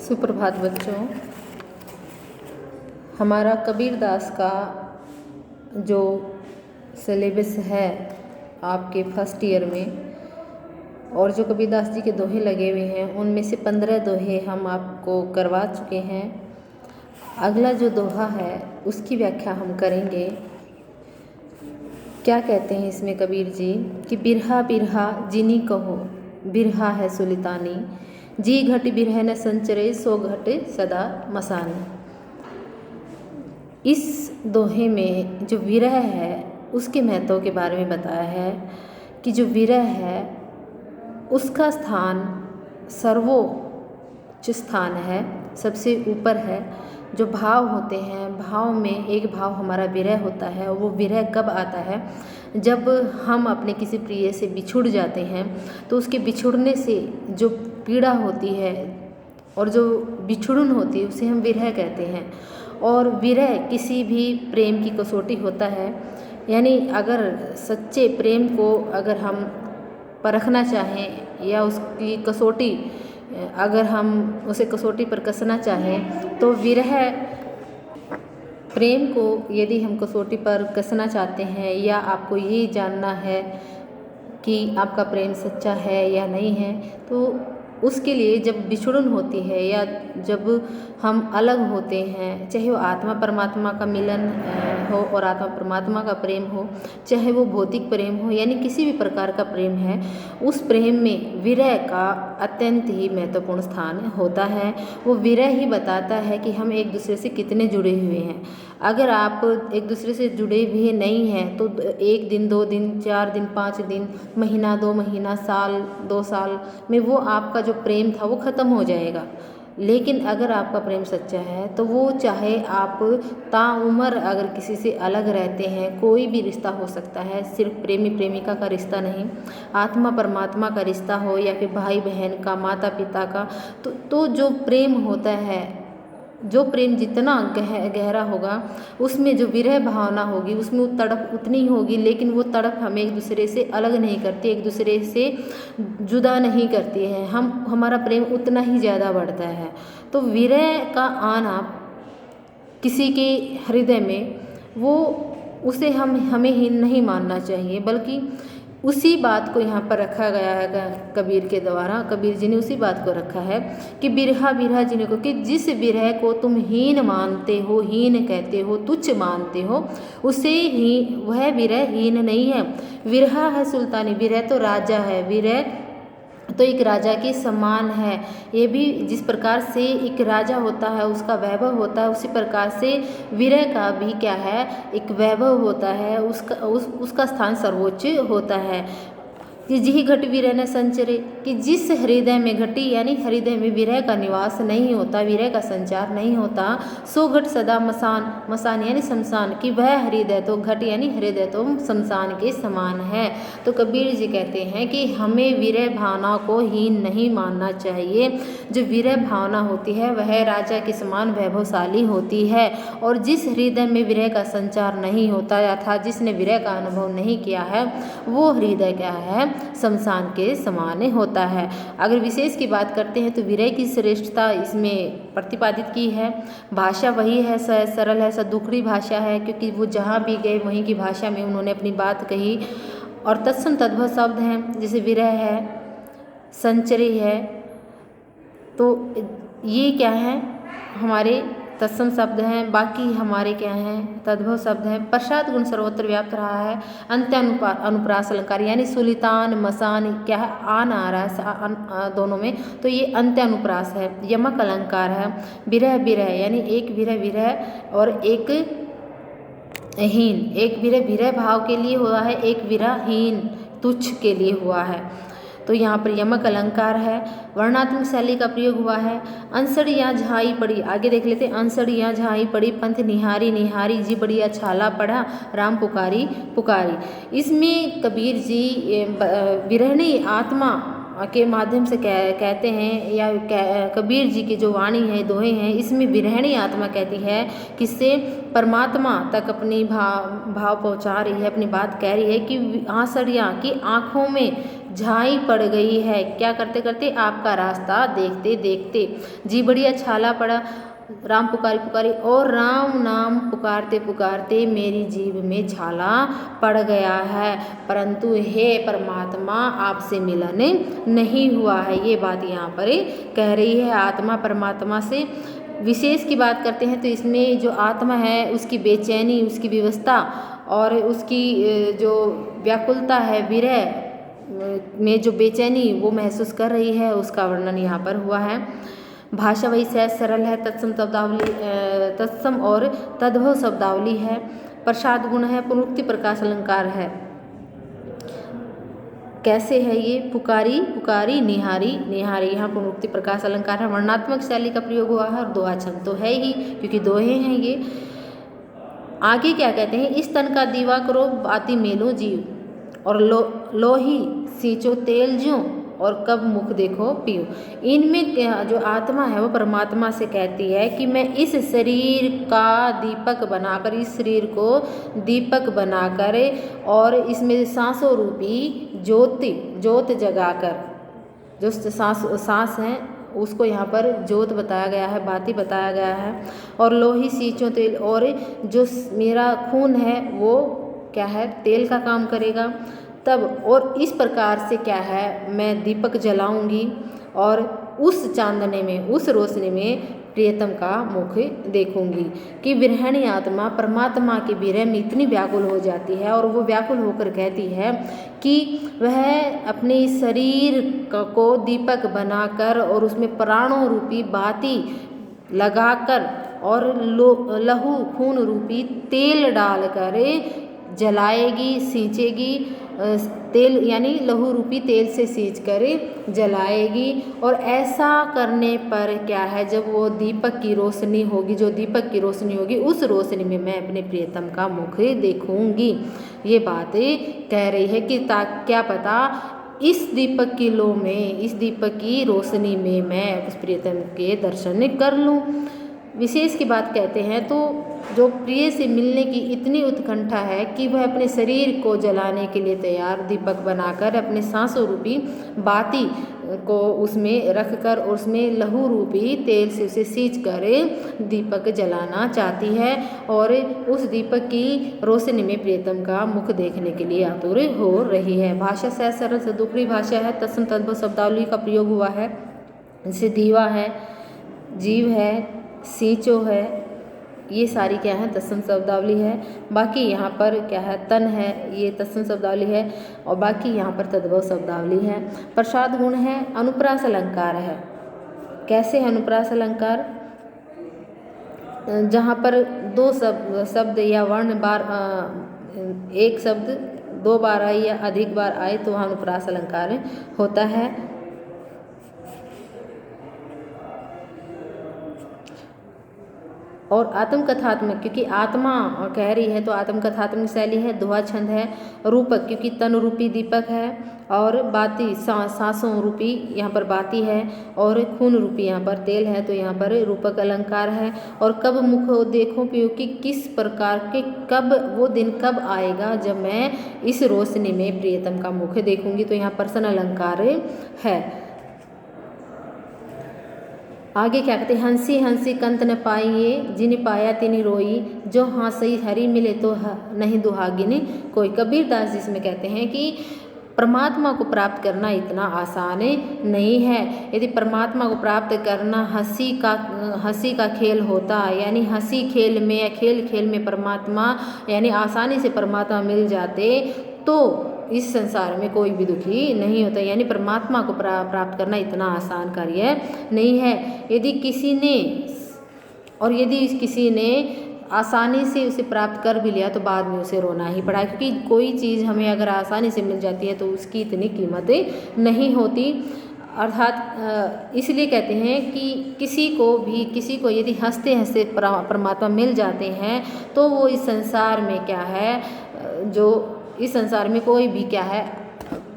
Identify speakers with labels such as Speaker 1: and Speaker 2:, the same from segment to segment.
Speaker 1: सुप्रभात बच्चों। हमारा कबीरदास का जो सिलेबस है आपके फर्स्ट ईयर में, और जो कबीरदास जी के दोहे लगे हुए हैं उनमें से 15 दोहे हम आपको करवा चुके हैं। अगला जो दोहा है उसकी व्याख्या हम करेंगे। क्या कहते हैं इसमें कबीर जी कि बिरहा बिरहा जिनी कहो, बिरहा है सुल्तानी, जी घट बिरह न संचरे, सो घट सदा मसानी। इस दोहे में जो विरह है उसके महत्व के बारे में बताया है कि जो विरह है उसका स्थान सर्वोच्च स्थान है, सबसे ऊपर है। जो भाव होते हैं, भाव में एक भाव हमारा विरह होता है। वो विरह कब आता है? जब हम अपने किसी प्रिय से बिछुड़ जाते हैं तो उसके बिछुड़ने से जो पीड़ा होती है और जो बिछुड़न होती है उसे हम विरह कहते हैं। और विरह किसी भी प्रेम की कसौटी होता है, यानी अगर सच्चे प्रेम को अगर हम परखना चाहें या उसकी कसौटी अगर हम उसे कसौटी पर कसना चाहें तो विरह प्रेम को यदि हम कसौटी पर कसना चाहते हैं या आपको ये जानना है कि आपका प्रेम सच्चा है या नहीं है, तो उसके लिए जब बिछुड़न होती है या जब हम अलग होते हैं, चाहे वो आत्मा परमात्मा का मिलन हो और आत्मा परमात्मा का प्रेम हो, चाहे वो भौतिक प्रेम हो, यानी किसी भी प्रकार का प्रेम है, उस प्रेम में विरह का अत्यंत ही महत्वपूर्ण स्थान होता है। वो विरह ही बताता है कि हम एक दूसरे से कितने जुड़े हुए हैं। अगर आप एक दूसरे से जुड़े हुए नहीं हैं तो 1 दिन 2 दिन 4 दिन 5 दिन, महीना 2 महीना, साल 2 साल में वो आपका जो प्रेम था वो ख़त्म हो जाएगा। लेकिन अगर आपका प्रेम सच्चा है तो वो चाहे आप ताउम्र अगर किसी से अलग रहते हैं, कोई भी रिश्ता हो सकता है, सिर्फ प्रेमी प्रेमिका का रिश्ता नहीं, आत्मा परमात्मा का रिश्ता हो या फिर भाई बहन का, माता पिता का, तो जो प्रेम होता है, जो प्रेम जितना गहरा होगा उसमें जो विरह भावना होगी उसमें वो तड़प उतनी होगी, लेकिन वो तड़प हमें एक दूसरे से अलग नहीं करती, एक दूसरे से जुदा नहीं करती है। हमारा प्रेम उतना ही ज़्यादा बढ़ता है। तो विरह का आना किसी के हृदय में वो उसे हमें ही नहीं मानना चाहिए, बल्कि उसी बात को यहाँ पर रखा गया है कबीर के द्वारा। कबीर जी ने उसी बात को रखा है कि बिरहा बिरहा जिन्हें को, कि जिस विरह को तुम हीन मानते हो, हीन कहते हो, तुच्छ मानते हो, उसे ही वह विरह हीन नहीं है। विरहा है सुल्तानी, विरह तो राजा है, विरह तो एक राजा के समान है। ये भी जिस प्रकार से एक राजा होता है उसका वैभव होता है, उसी प्रकार से विरह का भी क्या है, एक वैभव होता है, उसका स्थान सर्वोच्च होता है। कि जी घट विरह न संचरे, कि जिस हृदय में घटी यानी हृदय में विरह का निवास नहीं होता, विरह का संचार नहीं होता, सो घट सदा मसान, मसान यानी शमशान, कि वह हृदय तो घट यानी हृदय तो शमशान के समान है। तो कबीर जी कहते हैं कि हमें विरह भावना को हीन नहीं मानना चाहिए। जो विरह भावना होती है वह राजा के समान वैभवशाली होती है, और जिस हृदय में विरह का संचार नहीं होता अर्थात जिसने विरह का अनुभव नहीं किया है, वो हृदय क्या है, शमशान के समान होता है। अगर विशेष की बात करते हैं तो विरह की श्रेष्ठता इसमें प्रतिपादित की है। भाषा वही है, सरल है, सदुखड़ी भाषा है, क्योंकि वो जहाँ भी गए वहीं की भाषा में उन्होंने अपनी बात कही। और तत्सम तद्भव शब्द हैं, जैसे विरह है, संचरी है, तो ये क्या है हमारे तत्सम शब्द हैं। बाकी हमारे क्या हैं, तद्भव शब्द हैं। प्रसाद गुण सर्वत्र व्याप्त रहा है। अंत्य अनुप्रास अलंकार यानी सुलितान मसान क्या है, आन आ रहा है दोनों में, तो ये अंत्य अनुप्रास है। यमक अलंकार है। विरह विरह यानी एक विरह विरह और एक हीन, एक विरह विरह भाव के लिए हुआ है, एक विरह हीन तुच्छ के लिए हुआ है। तो यहाँ पर यमक अलंकार है। वर्णात्मक शैली का प्रयोग हुआ है। अंसड़ यहाँ झाई पड़ी, आगे देख लेते हैं। अंसड़ यहाँ झाई पड़ी, पंथ निहारी निहारी, जी बढ़िया छाला पड़ा, राम पुकारी पुकारी। इसमें कबीर जी विरहणी आत्मा के माध्यम से कहते हैं, या कबीर जी की जो वाणी है, दोहे हैं, इसमें विरहणी आत्मा कहती है किससे, परमात्मा तक अपनी भाव पहुँचा रही है, अपनी बात कह रही है कि आंसड़ियाँ की आँखों में झाई पड़ गई है। क्या करते करते? आपका रास्ता देखते देखते। जी बढ़िया छाला पड़ा, राम पुकारी पुकारी, और राम नाम पुकारते पुकारते मेरी जीभ में छाला पड़ गया है, परंतु हे परमात्मा आपसे मिलन नहीं हुआ है। ये बात यहाँ पर कह रही है आत्मा परमात्मा से। विशेष की बात करते हैं तो इसमें जो आत्मा है उसकी बेचैनी, उसकी विवस्था और उसकी जो व्याकुलता है, विरह में जो बेचैनी वो महसूस कर रही है, उसका वर्णन यहाँ पर हुआ है। भाषा वही सहज सरल है, तत्सम शब्दावली तत्सम और तद्भव शब्दावली है। प्रसाद गुण है, पुनरुक्ति प्रकाश अलंकार है। कैसे है ये? पुकारी पुकारी निहारी निहारी, यहाँ पुनरुक्ति प्रकाश अलंकार है। वर्णात्मक शैली का प्रयोग हुआ है और दोहा छंद तो है ही, क्योंकि दोहे हैं ये। आगे क्या कहते हैं? इस तन का दीवा करो बाती मेलो जीव, और लोही सींचो तेल ज्यों, और कब मुख देखो पियो। इनमें जो आत्मा है वो परमात्मा से कहती है कि मैं इस शरीर का दीपक बनाकर, इस शरीर को दीपक बनाकर और इसमें सांसों रूपी जोत जगाकर, जो सांस है उसको यहाँ पर जोत बताया गया है, बाती बताया गया है। और लोही सींचो तेल, और जो मेरा खून है वो क्या है? तेल का काम करेगा तब। और इस प्रकार से क्या है? मैं दीपक जलाऊंगी और उस चांदने में, उस रोशनी में प्रियतम का मुख देखूंगी। कि विरहिणी आत्मा परमात्मा के विरह में इतनी व्याकुल हो जाती है, और वो व्याकुल होकर कहती है कि वह अपने शरीर को दीपक बनाकर और उसमें प्राणों रूपी बाती लगाकर और लहू खून रूपी तेल डालकर जलाएगी, सींचेगी। तेल यानी लहू रूपी तेल से सींच कर जलाएगी। और ऐसा करने पर क्या है? जब वो दीपक की रोशनी होगी, जो दीपक की रोशनी होगी, उस रोशनी में मैं अपने प्रियतम का मुख देखूंगी। ये बातें कह रही है कि क्या पता इस दीपक की लो में, इस दीपक की रोशनी में मैं उस प्रियतम के दर्शन कर लूँ। विशेष की बात कहते हैं तो जो प्रिय से मिलने की इतनी उत्कंठा है कि वह अपने शरीर को जलाने के लिए तैयार, दीपक बनाकर अपने सांसों रूपी बाती को उसमें रखकर और उसमें लहू रूपी तेल से उसे सींच कर दीपक जलाना चाहती है, और उस दीपक की रोशनी में प्रियतम का मुख देखने के लिए आतुर हो रही है। भाषा सहज सरल सदुपरी भाषा है, तत्सम तद्भव शब्दावली का प्रयोग हुआ है। जैसे दीवा है, जीव है, सींचो है, ये सारी क्या है? तत्सम शब्दावली है। बाकी यहाँ पर क्या है? तन है, ये तत्सम शब्दावली है, और बाकी यहाँ पर तद्भव शब्दावली है। प्रसाद गुण है, अनुप्रास अलंकार है। कैसे है अनुप्रास अलंकार? जहाँ पर दो शब्द या वर्ण बार एक शब्द दो बार आए या अधिक बार आए तो वहाँ अनुप्रास अलंकार होता है। और आत्मकथात्मक, क्योंकि आत्मा कह रही है तो आत्मकथात्मक शैली है। दोहा छंद है। रूपक, क्योंकि तन रूपी दीपक है, और बाती सांसों रूपी यहाँ पर बाती है, और खून रूपी यहाँ पर तेल है, तो यहाँ पर रूपक अलंकार है। और कब मुख देखो पियो, कि किस प्रकार के, कब वो दिन कब आएगा जब मैं इस रोशनी में प्रियतम का मुख देखूंगी, तो यहाँ प्रश्न अलंकार है। आगे क्या कहते हैं? हंसी हंसी कंत न पाइए, जिन पाया तिनि रोई, जो हाँसई हरि मिले तो नहीं दुहागिनी कोई। कबीरदास जी इसमें कहते हैं कि परमात्मा को प्राप्त करना इतना आसान नहीं है। यदि परमात्मा को प्राप्त करना हंसी का खेल होता, यानी हंसी खेल में या खेल खेल में परमात्मा यानी आसानी से परमात्मा मिल जाते, तो इस संसार में कोई भी दुखी नहीं होता। यानी परमात्मा को प्राप्त करना इतना आसान कार्य नहीं है। यदि किसी ने आसानी से उसे प्राप्त कर भी लिया तो बाद में उसे रोना ही पड़ा, क्योंकि कोई चीज़ हमें अगर आसानी से मिल जाती है तो उसकी इतनी कीमत नहीं होती। अर्थात इसलिए कहते हैं कि किसी को यदि हंसते हंसते परमात्मा मिल जाते हैं तो वो इस संसार में क्या है, जो इस संसार में कोई भी क्या है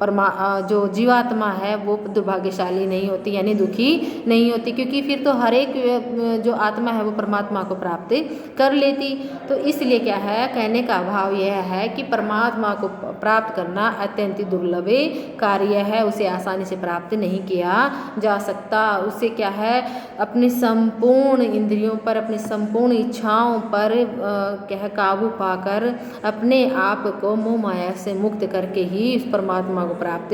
Speaker 1: जो जीवात्मा है वो दुर्भाग्यशाली नहीं होती, यानी दुखी नहीं होती, क्योंकि फिर तो हर एक जो आत्मा है वो परमात्मा को प्राप्त कर लेती। तो इसलिए क्या है, कहने का भाव यह है कि परमात्मा को प्राप्त करना अत्यंत दुर्लभ कार्य है, उसे आसानी से प्राप्त नहीं किया जा सकता। उससे क्या है, अपने संपूर्ण इंद्रियों पर, अपनी संपूर्ण इच्छाओं पर क्या है काबू पाकर अपने आप को मोह माया से मुक्त करके ही उस परमात्मा को प्राप्त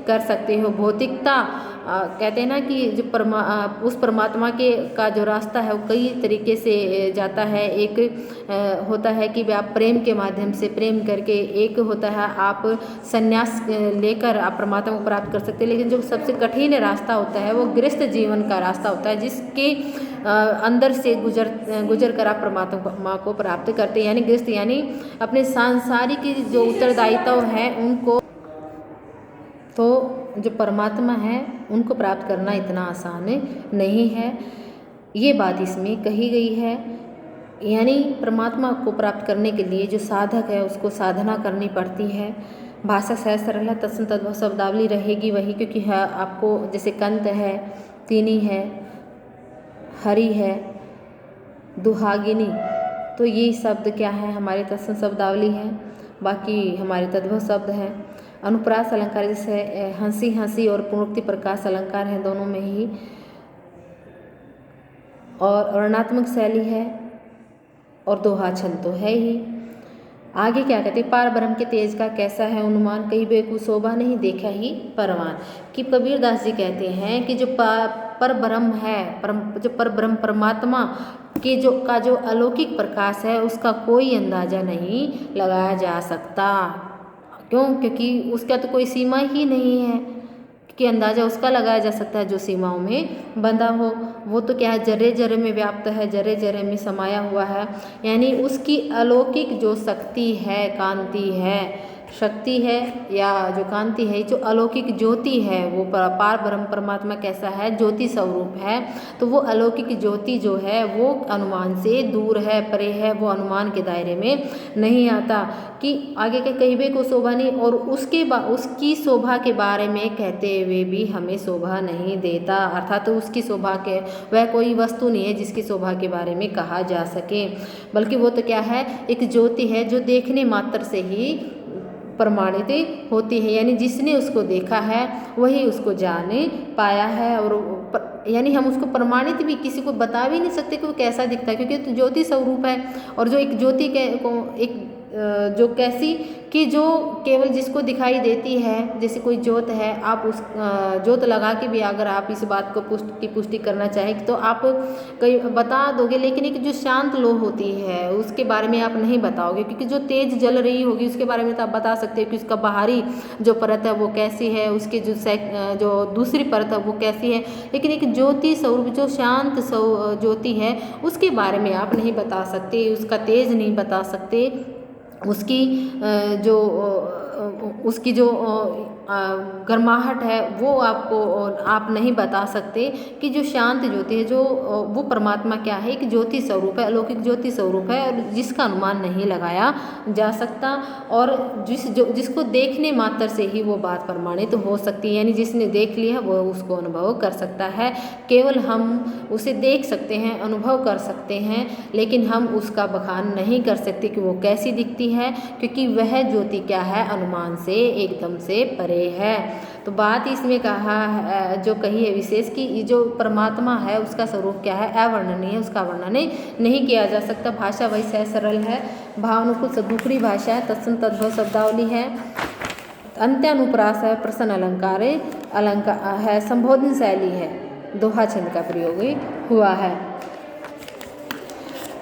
Speaker 1: कर सकते हो। भौतिकता कहते हैं ना कि जो उस परमात्मा के का जो रास्ता है वो कई तरीके से जाता है। एक होता है कि आप प्रेम के माध्यम से प्रेम करके, एक होता है आप संन्यास लेकर आप परमात्मा को प्राप्त कर सकते हैं। लेकिन जो सबसे कठिन रास्ता होता है वो गृहस्थ जीवन का रास्ता होता है, जिसके अंदर से गुजर कर आप परमात्मा को प्राप्त करते हैं। यानी गृहस्थ यानी अपने सांसारिक जो उत्तरदायित्व है उनको, तो जो परमात्मा है उनको प्राप्त करना इतना आसान नहीं है, ये बात इसमें कही गई है। यानी परमात्मा को प्राप्त करने के लिए जो साधक है उसको साधना करनी पड़ती है। भाषा सहज सरल है, तत्सम तद्भव शब्दावली रहेगी वही, क्योंकि है आपको जैसे कंत है, तिनी है, हरि है, दुहागिनी, तो ये शब्द क्या है हमारे तत्सम शब्दावली है। बाकी हमारे तद्भव शब्द हैं। अनुप्रास अलंकार जैसे हंसी हंसी और पुनरुक्ति प्रकाश अलंकार हैं दोनों में ही, और वर्णात्मक शैली है, और दोहा छंद तो है ही। आगे क्या कहते हैं, पार ब्रह्म के तेज का कैसा है अनुमान, कहीं बेकूफ शोभा नहीं देखा ही परवान। कि कबीरदास जी कहते हैं कि जो पर ब्रह्म है, जो पर ब्रह्म परमात्मा के जो अलौकिक प्रकाश है उसका कोई अंदाजा नहीं लगाया जा सकता। क्यों? क्योंकि उसका तो कोई सीमा ही नहीं है कि अंदाज़ा उसका लगाया जा सकता है जो सीमाओं में बंधा हो। वो तो क्या है, जर्रे जर्रे में व्याप्त है, जर्रे जर्रे में समाया हुआ है। यानी उसकी अलौकिक जो शक्ति है, कांति है, शक्ति है या जो कांति है, जो अलौकिक ज्योति है, वो पार ब्रह्म परमात्मा कैसा है, ज्योति स्वरूप है। तो वो अलौकिक ज्योति जो है वो अनुमान से दूर है, परे है, वो अनुमान के दायरे में नहीं आता। कि आगे के कहिबे को शोभा नहीं, और उसकी शोभा के बारे में कहते हुए भी हमें शोभा नहीं देता। अर्थात तो उसकी शोभा के वह कोई वस्तु नहीं है जिसकी शोभा के बारे में कहा जा सके, बल्कि वो तो क्या है, एक ज्योति है जो देखने मात्र से ही प्रमाणित होती है। यानी जिसने उसको देखा है वही उसको जाने पाया है, और यानी हम उसको प्रमाणित भी किसी को बता भी नहीं सकते कि वो कैसा दिखता है, क्योंकि तो ज्योति स्वरूप है। और जो एक ज्योति के को एक जो कैसी कि जो केवल जिसको दिखाई देती है, जैसे कोई ज्योत है, आप उस ज्योत लगा के भी अगर आप इस बात को पुष्टि करना चाहें तो आप कई बता दोगे, लेकिन एक जो शांत लो होती है उसके बारे में आप नहीं बताओगे, क्योंकि जो तेज जल रही होगी उसके बारे में तो आप बता सकते हो कि उसका बाहरी जो परत है वो कैसी है, उसकी जो दूसरी परत है वो कैसी है। लेकिन एक ज्योति स्वरूप जो शांत ज्योति है उसके बारे में आप नहीं बता सकते, उसका तेज नहीं बता सकते, उसकी जो गर्माहट है वो आप नहीं बता सकते कि जो शांत ज्योति है, जो वो परमात्मा क्या है, एक ज्योति स्वरूप है, अलौकिक ज्योति स्वरूप है, और जिसका अनुमान नहीं लगाया जा सकता। और जिसको देखने मात्र से ही वो बात प्रमाणित हो सकती है, यानी जिसने देख लिया वो उसको अनुभव कर सकता है। केवल हम उसे देख सकते हैं, अनुभव कर सकते हैं, लेकिन हम उसका बखान नहीं कर सकते कि वो कैसी दिखती है, क्योंकि वह ज्योति क्या है, अनुमान से एकदम से परे है। तो बात इसमें कहा है, जो कही है विशेष कि जो परमात्मा है उसका स्वरूप क्या है, अवर्णनीय है, उसका वर्णन नहीं किया जा सकता। भाषा वही सहज सरल है, भावानुकूल सद्मुखरी भाषा है, तत्सम तद्भव शब्दावली है, अंत्यानुप्रास है, प्रश्न अलंकार है, संबोधन शैली है, दोहा छंद का प्रयोग हुआ है।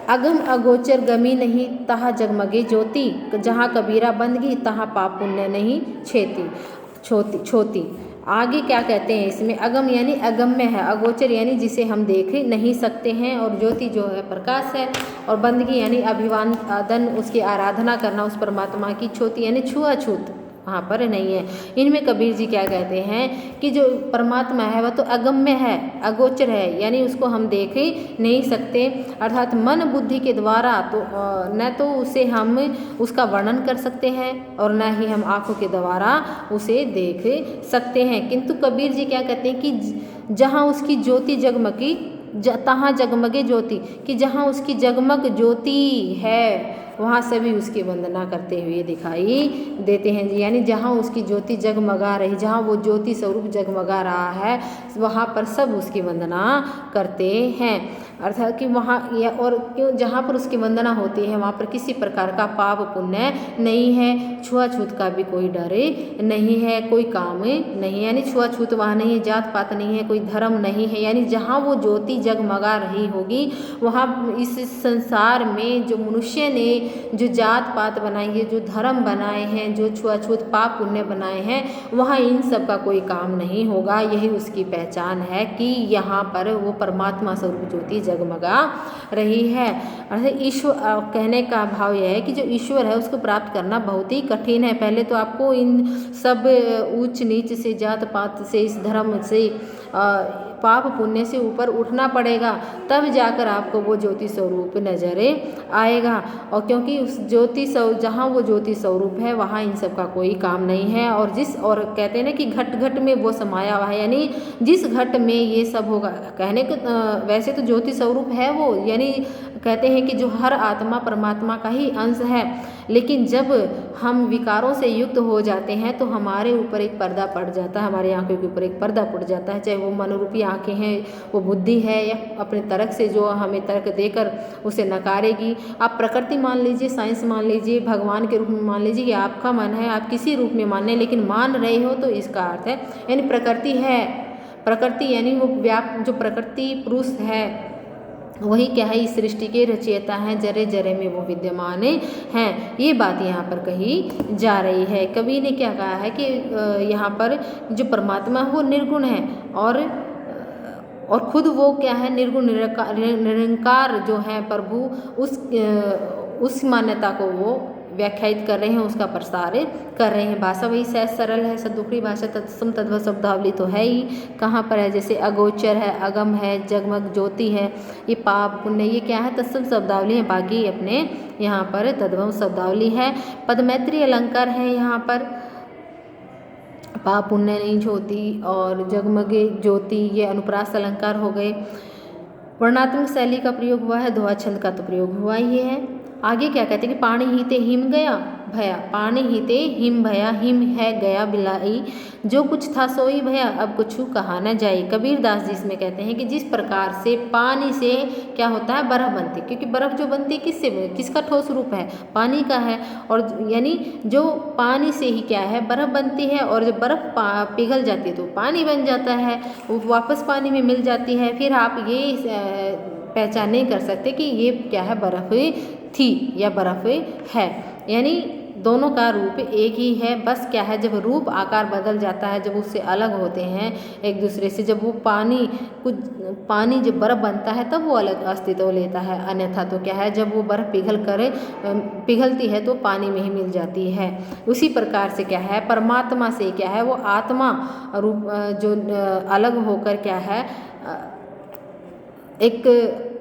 Speaker 1: अगम अगोचर गमी नहीं तहाँ जगमगे ज्योति, जहाँ कबीरा बंदगी तहाँ पाप पुण्य नहीं छोती। आगे क्या कहते हैं इसमें, अगम यानी अगम्य है, अगोचर यानी जिसे हम देख नहीं सकते हैं, और ज्योति जो है प्रकाश है, और बंदगी यानी अभिवादन उसकी आराधना करना उस परमात्मा की, छोती यानी छुआछूत वहाँ पर नहीं है। इनमें कबीर जी क्या कहते हैं कि जो परमात्मा है वह तो अगम्य है, अगोचर है, यानी उसको हम देख ही नहीं सकते, अर्थात मन बुद्धि के द्वारा तो न तो उसे हम उसका वर्णन कर सकते हैं और न ही हम आँखों के द्वारा उसे देख सकते हैं। किंतु कबीर जी क्या कहते हैं कि जहाँ उसकी ज्योति जगमगी तहाँ जगमगे ज्योति, कि जहाँ उसकी जगमग ज्योति है वहाँ सभी उसकी वंदना करते हुए दिखाई देते हैं जी। यानी जहाँ उसकी ज्योति जगमगा रही, जहाँ वो ज्योति स्वरूप जगमगा रहा है, वहाँ पर सब उसकी वंदना करते हैं। अर्थात कि वहाँ या और क्यों जहाँ पर उसकी वंदना होती है वहाँ पर किसी प्रकार का पाप पुण्य नहीं है, छुआछूत का भी कोई डर नहीं है, कोई काम नहीं है, यानी छुआछूत वहाँ नहीं है, जात पात नहीं है, कोई धर्म नहीं है। यानी जहाँ वो ज्योति जगमगा रही होगी वहाँ इस संसार में जो मनुष्य ने जो जात पात बनाई है, जो धर्म बनाए हैं, जो छुआछूत पाप पुण्य बनाए हैं, वहाँ इन सब का कोई काम नहीं होगा। यही उसकी पहचान है कि यहाँ पर वो परमात्मा स्वरूप ज्योति जगमगा रही है। अर्थात ईश्वर कहने का भाव यह है कि जो ईश्वर है उसको प्राप्त करना बहुत ही कठिन है। पहले तो आपको इन सब ऊंच नीच से, जात पात से, इस धर्म से, पाप पुण्य से ऊपर उठना पड़ेगा, तब जाकर आपको वो ज्योति स्वरूप नजर आएगा। और क्योंकि उस ज्योति जहाँ वो ज्योति स्वरूप है वहाँ इन सब का कोई काम नहीं है। और कहते हैं ना कि घट घट में वो समाया हुआ है, यानी जिस घट में ये सब होगा, कहने को वैसे तो ज्योति स्वरूप है वो, यानी कहते हैं कि जो हर आत्मा परमात्मा का ही अंश है, लेकिन जब हम विकारों से युक्त हो जाते हैं तो हमारे ऊपर एक पर्दा पड़ जाता है, हमारी आंखों के ऊपर एक पर्दा पड़ जाता है, चाहे वो मनोरूपी आंखें हैं, वो बुद्धि है, या अपने तर्क से जो हमें तर्क देकर उसे नकारेगी। आप प्रकृति मान लीजिए, साइंस मान लीजिए, भगवान के रूप में मान लीजिए, कि आपका मन है, आप किसी रूप में मान लें, लेकिन मान रहे हो तो इसका अर्थ है यानी प्रकृति है, प्रकृति यानी वो जो प्रकृति पुरुष है वही क्या है, इस सृष्टि के रचयिता हैं, जरे जरे में वो विद्यमान हैं। ये बात यहाँ पर कही जा रही है। कवि ने क्या कहा है कि यहाँ पर जो परमात्मा है वो निर्गुण है और खुद वो क्या है, निर्गुण निरंकार जो है प्रभु, उस मान्यता को वो व्याख्यायित कर रहे हैं, उसका प्रसार कर रहे हैं। भाषा वही सहज सरल है, सदुपरी भाषा तत्सम तद्भव शब्दावली तो है ही, कहाँ पर है, जैसे अगोचर है, अगम है, जगमग ज्योति है, ये पाप पुण्य, ये क्या है, तत्सम शब्दावली है। बाकी अपने यहाँ पर तद्भव शब्दावली है। पदमैत्री अलंकार है, यहाँ पर पाप पुण्य नहीं ज्योति और जगमगे ज्योति, ये अनुप्रास अलंकार हो गए। वर्णात्मक शैली का प्रयोग हुआ है, दोहा छंद का तो प्रयोग हुआ ही है। आगे क्या कहते हैं कि पानी हीते हिम गया भया, पानी हीते हिम भया, हिम है गया बिलाई, जो कुछ था सोई भया, अब कुछ कहा न जाए। कबीर दास जी इसमें कहते हैं कि जिस प्रकार से पानी से क्या होता है, बर्फ बनती, क्योंकि बर्फ जो बनती है किसका ठोस रूप है, पानी का है, और यानी जो पानी से ही क्या है बर्फ बनती है, और जब बर्फ पिघल जाती है तो पानी बन जाता है, वो वापस पानी में मिल जाती है। फिर आप ये पहचान नहीं कर सकते कि ये क्या है, बर्फ थी या बर्फ है, यानी दोनों का रूप एक ही है। बस क्या है, जब रूप आकार बदल जाता है, जब उससे अलग होते हैं एक दूसरे से, जब वो पानी जब बर्फ बनता है तब वो अलग अस्तित्व लेता है, अन्यथा तो क्या है, जब वो बर्फ पिघलती है तो पानी में ही मिल जाती है। उसी प्रकार से क्या है, परमात्मा से क्या है, वो आत्मा रूप जो अलग होकर क्या है, एक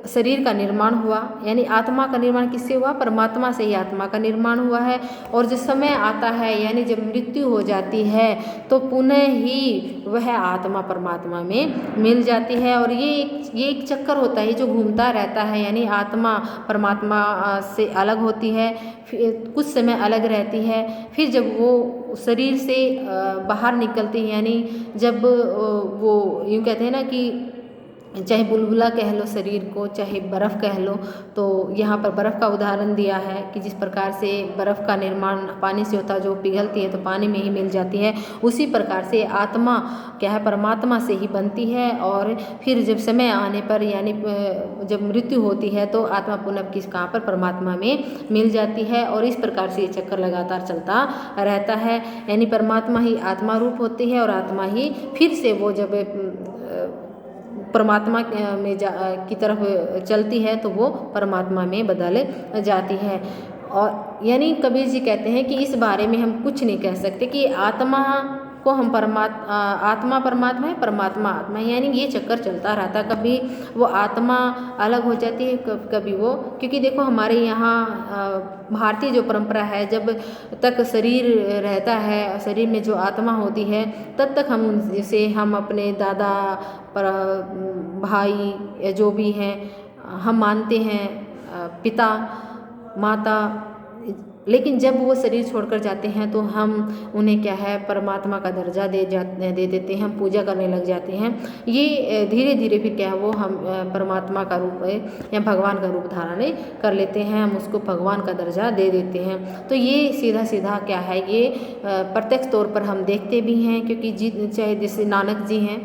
Speaker 1: शरीर का निर्माण हुआ, यानी आत्मा का निर्माण किससे हुआ, परमात्मा से ही आत्मा का निर्माण हुआ है। और जो समय आता है, यानी जब मृत्यु हो जाती है तो पुनः ही वह आत्मा परमात्मा में मिल जाती है। और ये एक चक्कर होता है जो घूमता रहता है, यानी आत्मा परमात्मा से अलग होती है, फिर कुछ समय अलग रहती है, फिर जब वो शरीर से बाहर निकलती है, यानी जब वो यूँ कहते हैं ना कि चाहे बुलबुला कह लो शरीर को, चाहे बर्फ़ कह लो, तो यहाँ पर बर्फ़ का उदाहरण दिया है कि जिस प्रकार से बर्फ़ का निर्माण पानी से होता है, जो पिघलती है तो पानी में ही मिल जाती है, उसी प्रकार से आत्मा क्या है, परमात्मा से ही बनती है। और फिर जब समय आने पर, यानी जब मृत्यु होती है तो आत्मा पुनः कहाँ पर, परमात्मा में मिल जाती है। और इस प्रकार से ये चक्कर लगातार चलता रहता है, यानी परमात्मा ही आत्मा रूप होती है और आत्मा ही फिर से वो जब परमात्मा में की तरफ चलती है तो वो परमात्मा में बदल जाती है। और यानी कबीर जी कहते हैं कि इस बारे में हम कुछ नहीं कह सकते कि आत्मा को हम आत्मा परमात्मा है, परमात्मा आत्मा है, यानी ये चक्कर चलता रहता। कभी वो आत्मा अलग हो जाती है, कभी वो, क्योंकि देखो हमारे यहाँ भारतीय जो परंपरा है, जब तक शरीर रहता है, शरीर में जो आत्मा होती है, तब तक हम उनसे हम अपने दादा पर भाई या जो भी हैं हम मानते हैं, पिता माता, लेकिन जब वो शरीर छोड़कर जाते हैं तो हम उन्हें क्या है परमात्मा का दर्जा दे देते हैं, हम पूजा करने लग जाते हैं। ये धीरे धीरे फिर क्या है वो हम परमात्मा का रूप या भगवान का रूप धारण कर लेते हैं, हम उसको भगवान का दर्जा दे देते हैं। तो ये सीधा सीधा क्या है, ये प्रत्यक्ष तौर पर हम देखते भी हैं, क्योंकि चाहे जैसे नानक जी हैं,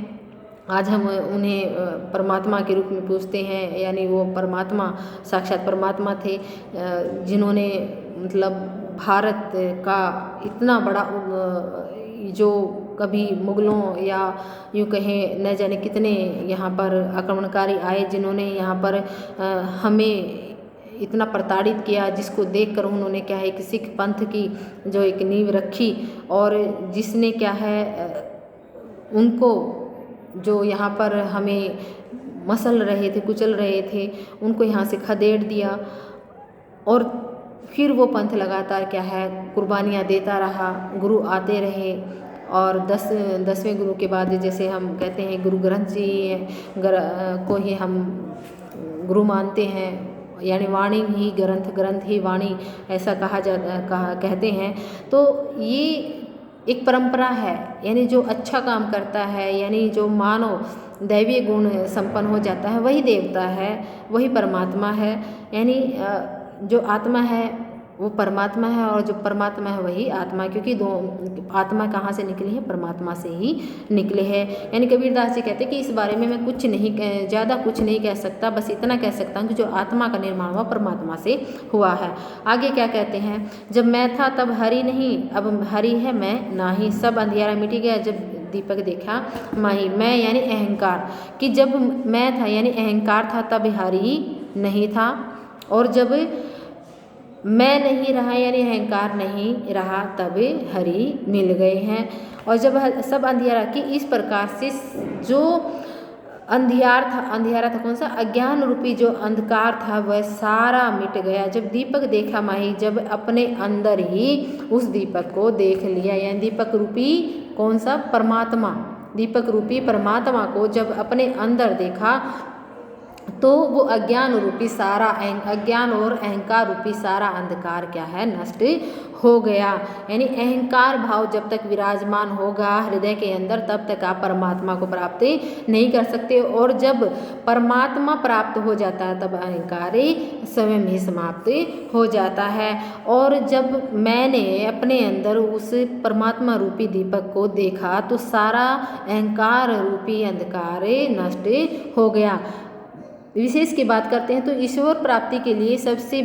Speaker 1: आज हम उन्हें परमात्मा के रूप में पूजते हैं, यानी वो परमात्मा साक्षात परमात्मा थे, जिन्होंने मतलब भारत का इतना बड़ा जो कभी मुगलों या यूँ कहें न जाने कितने यहाँ पर आक्रमणकारी आए, जिन्होंने यहाँ पर हमें इतना प्रताड़ित किया, जिसको देखकर उन्होंने क्या है कि सिख पंथ की जो एक नींव रखी, और जिसने क्या है उनको जो यहाँ पर हमें मसल रहे थे, कुचल रहे थे, उनको यहाँ से खदेड़ दिया। और फिर वो पंथ लगातार क्या है कुर्बानियाँ देता रहा, गुरु आते रहे, और 10वें गुरु के बाद जैसे हम कहते हैं गुरु ग्रंथ जी को ही हम गुरु मानते हैं, यानी वाणी ही ग्रंथ, ग्रंथ ही वाणी, ऐसा कहते हैं। तो ये एक परंपरा है, यानी जो अच्छा काम करता है, यानी जो मानव दैवीय गुण संपन्न हो जाता है, वही देवता है, वही परमात्मा है। यानी जो आत्मा है वो परमात्मा है, और जो परमात्मा है वही आत्मा, क्योंकि दो आत्मा कहाँ से निकली है, परमात्मा से ही निकले हैं। यानी कबीरदास जी कहते हैं कि इस बारे में मैं कुछ नहीं ज़्यादा कुछ नहीं कह सकता, बस इतना कह सकता हूँ कि जो आत्मा का निर्माण हुआ परमात्मा से हुआ है। आगे क्या कहते हैं, जब मैं था तब हरि नहीं, अब हरि है मैं नाही, सब अंधियारा मिट गया जब दीपक देखा माही। मैं यानी अहंकार, कि जब मैं था यानी अहंकार था तब हरि नहीं था, और जब मैं नहीं रहा यानी अहंकार नहीं रहा तब हरि मिल गए हैं। और जब सब अंधियारा, कि इस प्रकार से जो अंधियारा था कौन सा, अज्ञान रूपी जो अंधकार था वह सारा मिट गया जब दीपक देखा माही, जब अपने अंदर ही उस दीपक को देख लिया, यानी दीपक रूपी कौन सा, परमात्मा, दीपक रूपी परमात्मा को जब अपने अंदर देखा, तो वो अज्ञान रूपी सारा अज्ञान और अहंकार रूपी सारा अंधकार क्या है नष्ट हो गया। यानी अहंकार भाव जब तक विराजमान होगा हृदय के अंदर, तब तक आप परमात्मा को प्राप्त नहीं कर सकते, और जब परमात्मा प्राप्त हो जाता है तब अहंकार स्वयं ही समाप्त हो जाता है। और जब मैंने अपने अंदर उस परमात्मा रूपी दीपक को देखा तो सारा अहंकार रूपी अंधकार नष्ट हो गया। विशेष की बात करते हैं तो ईश्वर प्राप्ति के लिए सबसे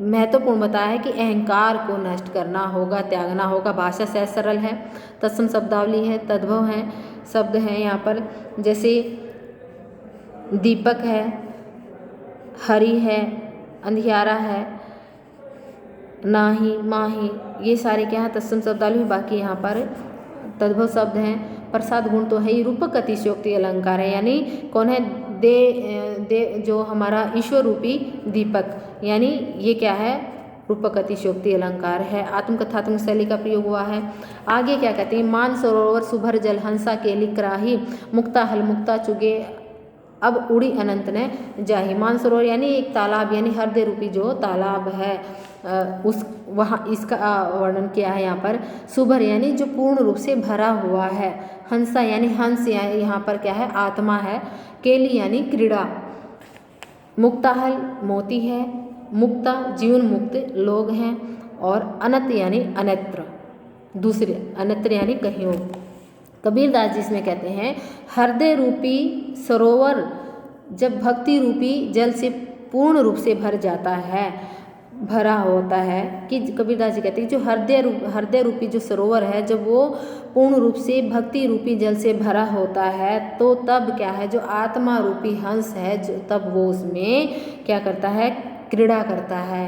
Speaker 1: महत्वपूर्ण बताया है कि अहंकार को नष्ट करना होगा, त्यागना होगा। भाषा सहज सरल है, तत्सम शब्दावली है, तद्भव है, शब्द हैं यहाँ पर, जैसे दीपक है, हरि है, अंधियारा है, नाही, माही, ये सारे क्या है तत्सम शब्दावली। बाकी यहाँ पर तद्भव शब्द हैं। प्रसाद गुण तो है ही, रूपक अतिशयोक्ति अलंकार है, यानी कौन है, दे जो हमारा ईश्वर रूपी दीपक, यानी ये क्या है रूपक अतिशयोक्ति अलंकार है। आत्मकथात्मक शैली का प्रयोग हुआ है। आगे क्या कहते हैं, मान सरोवर सुभर जल हंसा के लिक्राही, मुक्ता हल मुक्ता चुगे अब उड़ी अनंत ने जाही। मान सरोवर यानी एक तालाब, यानी हृदय रूपी जो तालाब है, उस वहाँ इसका वर्णन किया है यहाँ पर। सुभर यानी जो पूर्ण रूप से भरा हुआ है। हंसा यानी हंस, यहाँ पर क्या है आत्मा है। केली यानी क्रीड़ा। मुक्ताहल मोती है। मुक्ता जीवन मुक्त लोग हैं। और अनंत यानी अन्यत्र, दूसरे अन्यत्र यानी कहीं और। कबीरदास जी इसमें कहते हैं हृदय रूपी सरोवर जब भक्ति रूपी जल से पूर्ण रूप से भर जाता है, भरा होता है, कि कबीरदास जी कहते हैं जो हृदय रूपी जो सरोवर है जब वो पूर्ण रूप से भक्ति रूपी जल से भरा होता है, तो तब क्या है जो आत्मा रूपी हंस है, जो तब वो उसमें क्या करता है क्रीड़ा करता है,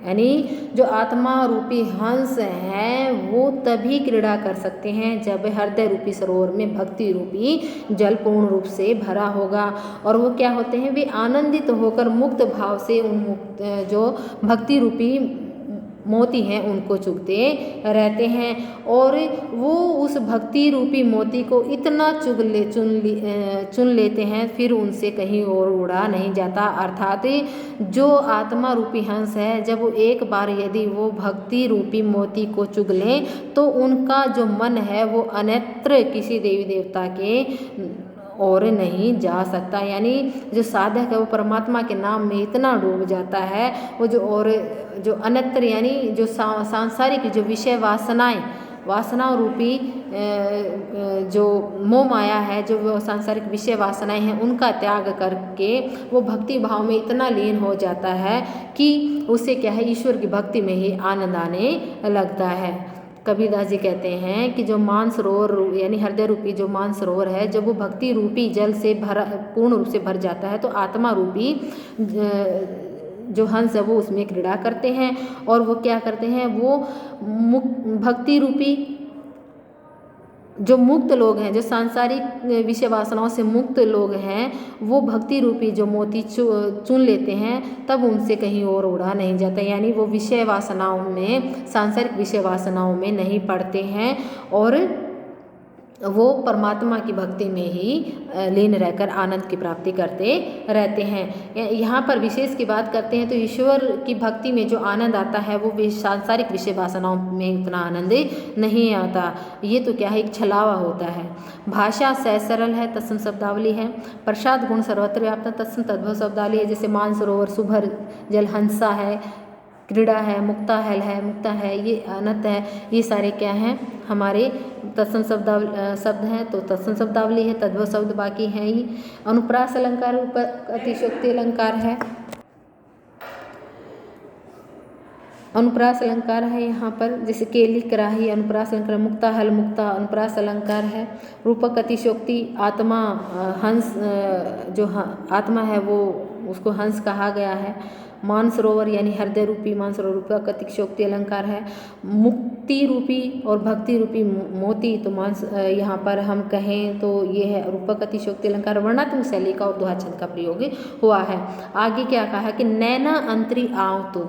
Speaker 1: यानी जो आत्मा रूपी हंस हैं वो तभी क्रीड़ा कर सकते हैं जब हृदय रूपी सरोवर में भक्ति रूपी जल पूर्ण रूप से भरा होगा। और वो क्या होते हैं, वे आनंदित होकर मुक्त भाव से उन मुक्त जो भक्ति रूपी मोती हैं उनको चुगते रहते हैं। और वो उस भक्ति रूपी मोती को इतना चुन लेते हैं फिर उनसे कहीं और उड़ा नहीं जाता। अर्थात जो आत्मा रूपी हंस है, जब वो एक बार यदि वो भक्ति रूपी मोती को चुग लें तो उनका जो मन है वो अन्यत्र किसी देवी देवता के और नहीं जा सकता। यानी जो साधक है वो परमात्मा के नाम में इतना डूब जाता है, वो जो अन्यत्र यानी जो सांसारिक जो विषय वासनाओं रूपी जो मोह माया है, जो सांसारिक विषय वासनाएं हैं, उनका त्याग करके वो भक्ति भाव में इतना लीन हो जाता है कि उसे क्या है, ईश्वर की भक्ति में ही आनंद आने लगता है। कबीरदास जी कहते हैं कि जो मानसरोवर यानी हृदय रूपी जो मानसरोवर है, जब वो भक्ति रूपी जल से पूर्ण रूप से भर जाता है तो आत्मा रूपी जो हंस है वो उसमें क्रीड़ा करते हैं। और वो क्या करते हैं, वो भक्ति रूपी जो मुक्त लोग हैं, जो सांसारिक विषय वासनाओं से मुक्त लोग हैं, वो भक्ति रूपी जो मोती चुन लेते हैं तब उनसे कहीं और उड़ा नहीं जाता। यानी वो विषय वासनाओं में, सांसारिक विषय वासनाओं में नहीं पड़ते हैं और वो परमात्मा की भक्ति में ही लीन रहकर आनंद की प्राप्ति करते रहते हैं। यहाँ पर विशेष की बात करते हैं तो ईश्वर की भक्ति में जो आनंद आता है वो सांसारिक विषय वासनाओं में उतना आनंद नहीं आता। ये तो क्या है, एक छलावा होता है। भाषा सहज सरल है, तत्सम शब्दावली है। प्रसाद गुण सर्वत्र व्याप्त, तत्सम तद्भव शब्दावली है। जैसे मानसरोवर, सुभर जल, हंसा है, क्रीड़ा है, मुक्ता है, ये अनंत है, ये सारे क्या हैं, हमारे तत्सम शब्द हैं। तो तत्सम शब्दावली है, तद्भव शब्द बाकी हैं ही। अनुप्रास अलंकार ऊपर अतिशोक्ति अलंकार है, अनुप्रास अलंकार है यहाँ पर। जैसे केली कराही अनुप्रास अलंकार, मुक्ता हल मुक्ता अनुप्रास अलंकार है। रूपक अतिशोक्ति, आत्मा हंस जो आत्मा है वो उसको हंस कहा गया है। मानसरोवर यानी हृदय रूपी मानसरोवर रूपक अतिशोक्ति अलंकार है। मुक्ति रूपी और भक्ति रूपी मोती, तो यहाँ पर हम कहें तो ये है रूपक अतिशोक्ति अलंकार। वर्णात्मक शैली का और दोहा छंद का प्रयोग हुआ है। आगे क्या कहा कि नैना अंतरी आव तो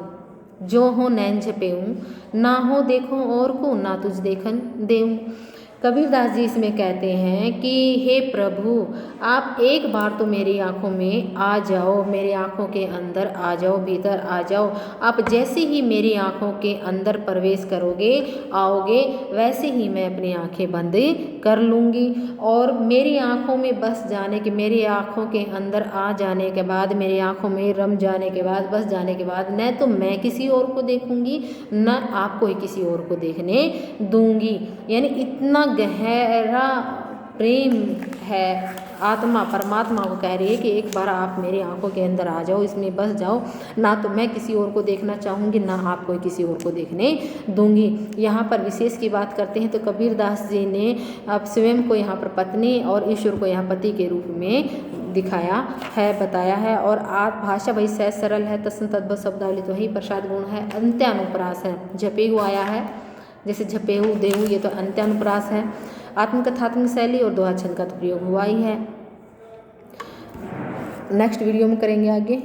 Speaker 1: जो हो नैन झपेऊँ, ना हो देखो और को ना तुझ देखन देऊँ। कबीरदास जी इसमें कहते हैं कि हे प्रभु, आप एक बार तो मेरी आँखों में आ जाओ, मेरी आँखों के अंदर आ जाओ, भीतर आ जाओ। आप जैसे ही मेरी आँखों के अंदर प्रवेश करोगे, आओगे, वैसे ही मैं अपनी आँखें बंद कर लूँगी। और मेरी आँखों में बस जाने के, मेरी आँखों के अंदर आ जाने के बाद, मेरी आँखों में रम जाने के बाद, बस जाने के बाद न तो मैं किसी और को देखूँगी, न आपको ही किसी और को देखने दूँगी। यानी इतना गहरा प्रेम है। आत्मा परमात्मा को कह रही है कि एक बार आप मेरी आंखों के अंदर आ जाओ, इसमें बस जाओ, ना तो मैं किसी और को देखना चाहूँगी, ना आपको किसी और को देखने दूंगी। यहाँ पर विशेष की बात करते हैं तो कबीरदास जी ने अब स्वयं को यहाँ पर पत्नी और ईश्वर को यहाँ पति के रूप में दिखाया है, बताया है। और आप भाषा भाई सहज सरल है, तत्सम तद्भव शब्दावली तो ही प्रसाद गुण है, अंत्यानुप्रास है, झपेहू आया है, जैसे झपेहू देहू, ये तो अंत्यानुप्रास है। आत्मकथात्मक शैली और दोहा छंद का तो प्रयोग हुआ ही है। नेक्स्ट वीडियो में करेंगे आगे।